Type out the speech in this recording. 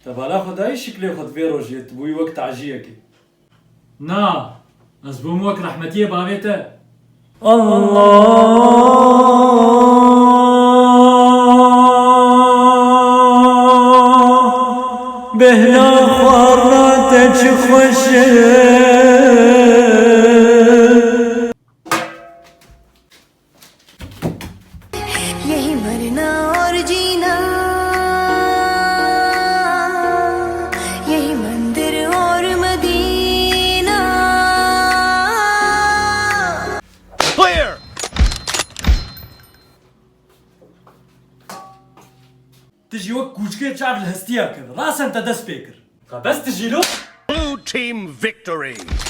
تبالا خدای شکلی خود وی روژیت بوی وقت عجیه کی نا از بوم وەک ڕەحمەتیە باوێتە بهنا خواراته چی خوشه यही मरना और जीना यही मंदिर और Medina Clear! تجي وقت كوشكي تشعب الهستيا كده راسا انت دس بيكر بەس تژیرۆ Blue team victory!